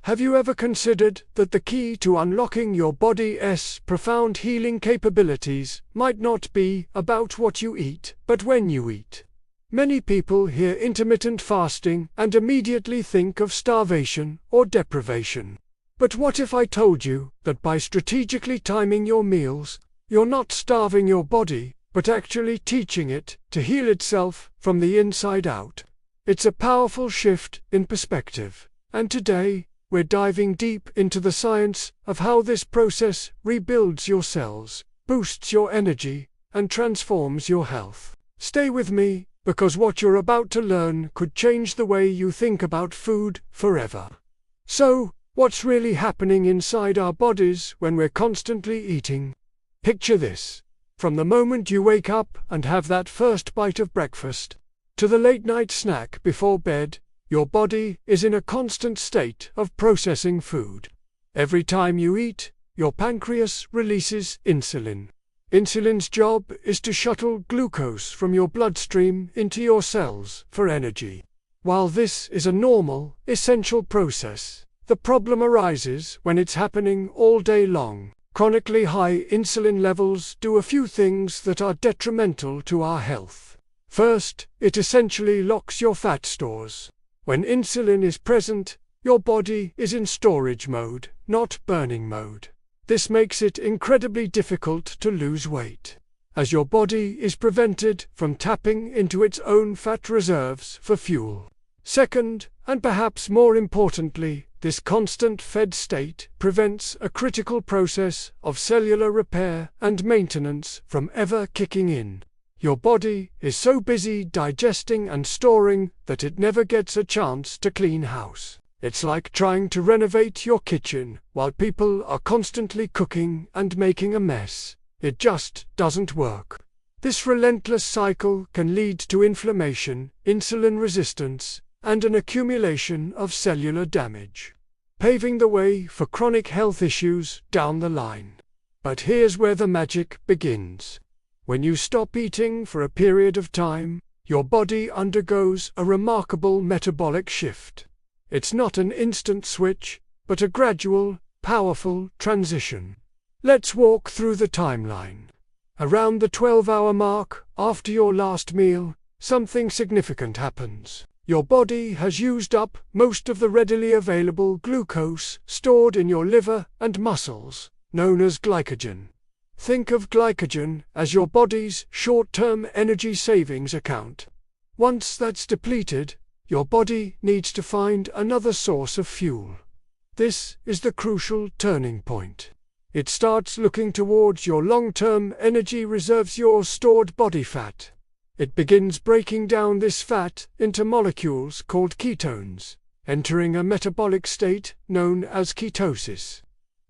Have you ever considered that the key to unlocking your body's profound healing capabilities might not be about what you eat, but when you eat? Many people hear intermittent fasting and immediately think of starvation or deprivation. But what if I told you that by strategically timing your meals, you're not starving your body, but actually teaching it to heal itself from the inside out? It's a powerful shift in perspective, and today, we're diving deep into the science of how this process rebuilds your cells, boosts your energy, and transforms your health. Stay with me, because what you're about to learn could change the way you think about food forever. So, what's really happening inside our bodies when we're constantly eating? Picture this. From the moment you wake up and have that first bite of breakfast, to the late-night snack before bed, your body is in a constant state of processing food. Every time you eat, your pancreas releases insulin. Insulin's job is to shuttle glucose from your bloodstream into your cells for energy. While this is a normal, essential process, the problem arises when it's happening all day long. Chronically high insulin levels do a few things that are detrimental to our health. First, it essentially locks your fat stores. When insulin is present, your body is in storage mode, not burning mode. This makes it incredibly difficult to lose weight, as your body is prevented from tapping into its own fat reserves for fuel. Second, and perhaps more importantly, this constant fed state prevents a critical process of cellular repair and maintenance from ever kicking in. Your body is so busy digesting and storing that it never gets a chance to clean house. It's like trying to renovate your kitchen while people are constantly cooking and making a mess. It just doesn't work. This relentless cycle can lead to inflammation, insulin resistance, and an accumulation of cellular damage, paving the way for chronic health issues down the line. But here's where the magic begins. When you stop eating for a period of time, your body undergoes a remarkable metabolic shift. It's not an instant switch, but a gradual, powerful transition. Let's walk through the timeline. Around the 12-hour mark, after your last meal, something significant happens. Your body has used up most of the readily available glucose stored in your liver and muscles, known as glycogen. Think of glycogen as your body's short-term energy savings account. Once that's depleted, your body needs to find another source of fuel. This is the crucial turning point. It starts looking towards your long-term energy reserves, your stored body fat. It begins breaking down this fat into molecules called ketones, entering a metabolic state known as ketosis.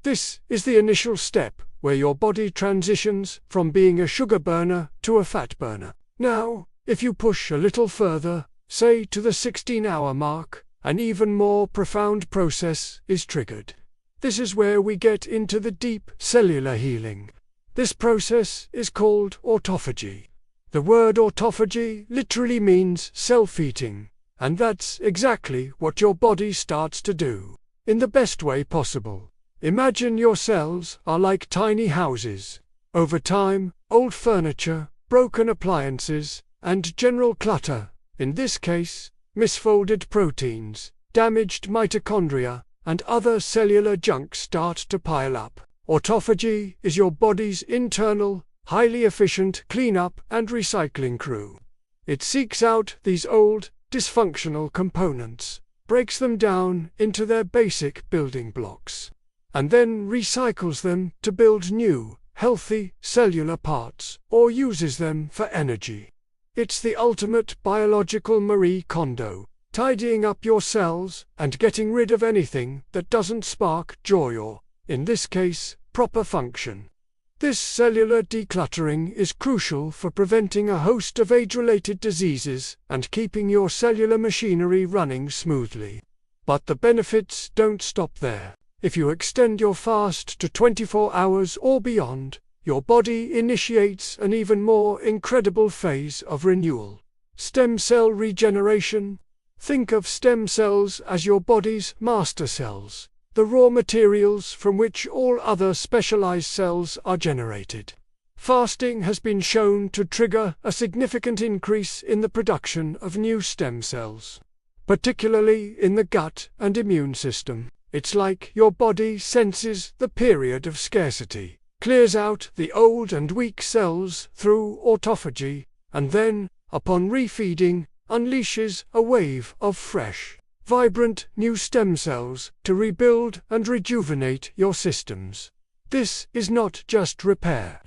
This is the initial step where your body transitions from being a sugar burner to a fat burner. Now, if you push a little further, say to the 16-hour mark, an even more profound process is triggered. This is where we get into the deep cellular healing. This process is called autophagy. The word autophagy literally means self-eating, and that's exactly what your body starts to do, in the best way possible. Imagine your cells are like tiny houses. Over time, old furniture, broken appliances, and general clutter, in this case, misfolded proteins, damaged mitochondria, and other cellular junk start to pile up. Autophagy is your body's internal, highly efficient cleanup and recycling crew. It seeks out these old, dysfunctional components, breaks them down into their basic building blocks, and then recycles them to build new, healthy cellular parts, or uses them for energy. It's the ultimate biological Marie Kondo, tidying up your cells and getting rid of anything that doesn't spark joy or, in this case, proper function. This cellular decluttering is crucial for preventing a host of age-related diseases and keeping your cellular machinery running smoothly. But the benefits don't stop there. If you extend your fast to 24 hours or beyond, your body initiates an even more incredible phase of renewal. Stem cell regeneration. Think of stem cells as your body's master cells, the raw materials from which all other specialized cells are generated. Fasting has been shown to trigger a significant increase in the production of new stem cells, particularly in the gut and immune system. It's like your body senses the period of scarcity, clears out the old and weak cells through autophagy, and then, upon refeeding, unleashes a wave of fresh, vibrant new stem cells to rebuild and rejuvenate your systems. This is not just repair.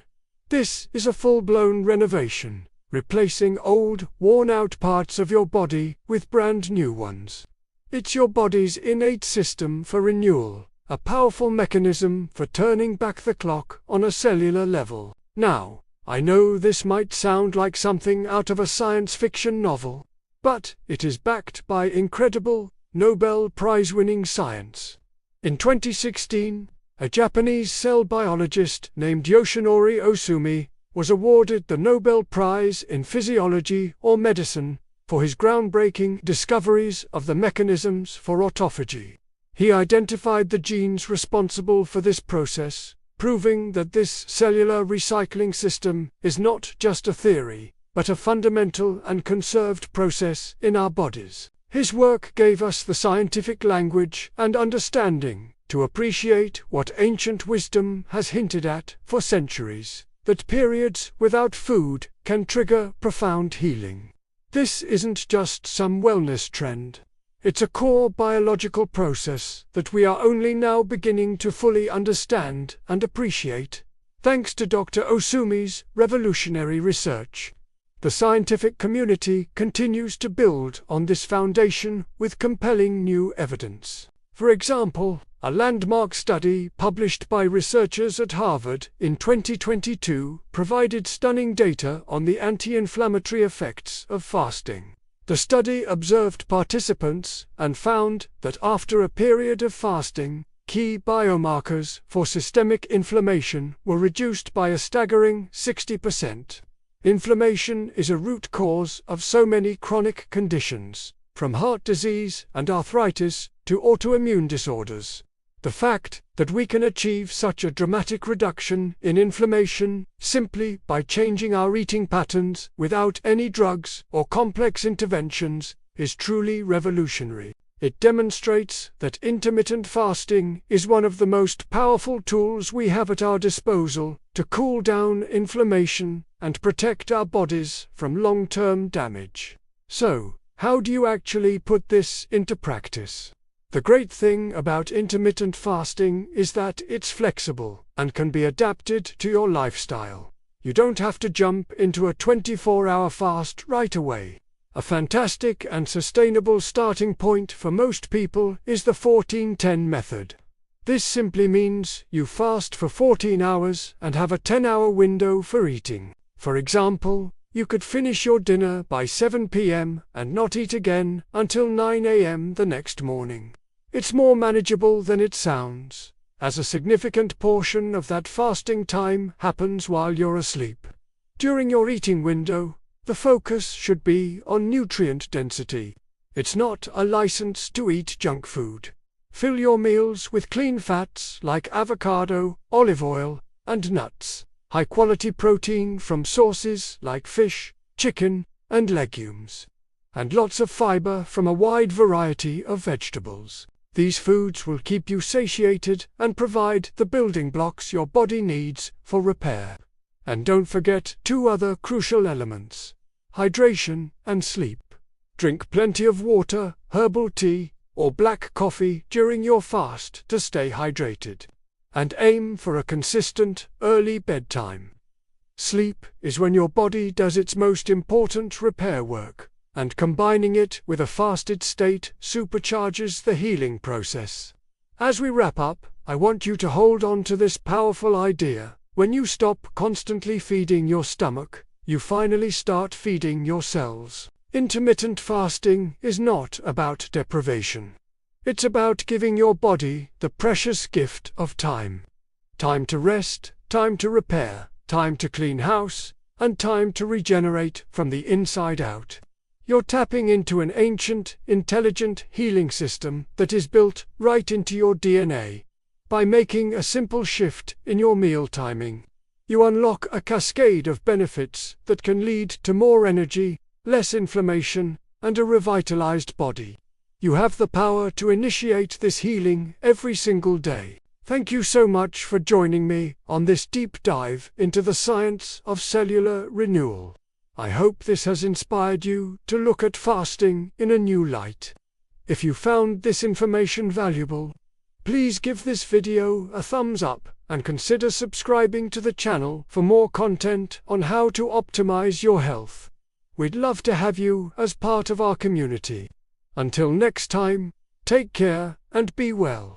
This is a full-blown renovation, replacing old, worn-out parts of your body with brand new ones. It's your body's innate system for renewal, a powerful mechanism for turning back the clock on a cellular level. Now, I know this might sound like something out of a science fiction novel, but it is backed by incredible, Nobel Prize-winning science. In 2016, a Japanese cell biologist named Yoshinori Ohsumi was awarded the Nobel Prize in Physiology or Medicine for his groundbreaking discoveries of the mechanisms for autophagy. He identified the genes responsible for this process, proving that this cellular recycling system is not just a theory, but a fundamental and conserved process in our bodies. His work gave us the scientific language and understanding to appreciate what ancient wisdom has hinted at for centuries, that periods without food can trigger profound healing. This isn't just some wellness trend. It's a core biological process that we are only now beginning to fully understand and appreciate. Thanks to Dr. Ohsumi's revolutionary research, the scientific community continues to build on this foundation with compelling new evidence. For example, a landmark study published by researchers at Harvard in 2022 provided stunning data on the anti-inflammatory effects of fasting. The study observed participants and found that after a period of fasting, key biomarkers for systemic inflammation were reduced by a staggering 60%. Inflammation is a root cause of so many chronic conditions, from heart disease and arthritis to autoimmune disorders. The fact that we can achieve such a dramatic reduction in inflammation simply by changing our eating patterns without any drugs or complex interventions is truly revolutionary. It demonstrates that intermittent fasting is one of the most powerful tools we have at our disposal to cool down inflammation and protect our bodies from long-term damage. So, how do you actually put this into practice? The great thing about intermittent fasting is that it's flexible and can be adapted to your lifestyle. You don't have to jump into a 24-hour fast right away. A fantastic and sustainable starting point for most people is the 14-10 method. This simply means you fast for 14 hours and have a 10-hour window for eating. For example, you could finish your dinner by 7 p.m. and not eat again until 9 a.m. the next morning. It's more manageable than it sounds, as a significant portion of that fasting time happens while you're asleep. During your eating window, the focus should be on nutrient density. It's not a license to eat junk food. Fill your meals with clean fats like avocado, olive oil, and nuts. High-quality protein from sources like fish, chicken, and legumes. And lots of fiber from a wide variety of vegetables. These foods will keep you satiated and provide the building blocks your body needs for repair. And don't forget two other crucial elements: hydration and sleep. Drink plenty of water, herbal tea, or black coffee during your fast to stay hydrated. And aim for a consistent, early bedtime. Sleep is when your body does its most important repair work, and combining it with a fasted state supercharges the healing process. As we wrap up, I want you to hold on to this powerful idea. When you stop constantly feeding your stomach, you finally start feeding your cells. Intermittent fasting is not about deprivation. It's about giving your body the precious gift of time. Time to rest, time to repair, time to clean house, and time to regenerate from the inside out. You're tapping into an ancient, intelligent healing system that is built right into your DNA. By making a simple shift in your meal timing, you unlock a cascade of benefits that can lead to more energy, less inflammation, and a revitalized body. You have the power to initiate this healing every single day. Thank you so much for joining me on this deep dive into the science of cellular renewal. I hope this has inspired you to look at fasting in a new light. If you found this information valuable, please give this video a thumbs up and consider subscribing to the channel for more content on how to optimize your health. We'd love to have you as part of our community. Until next time, take care and be well.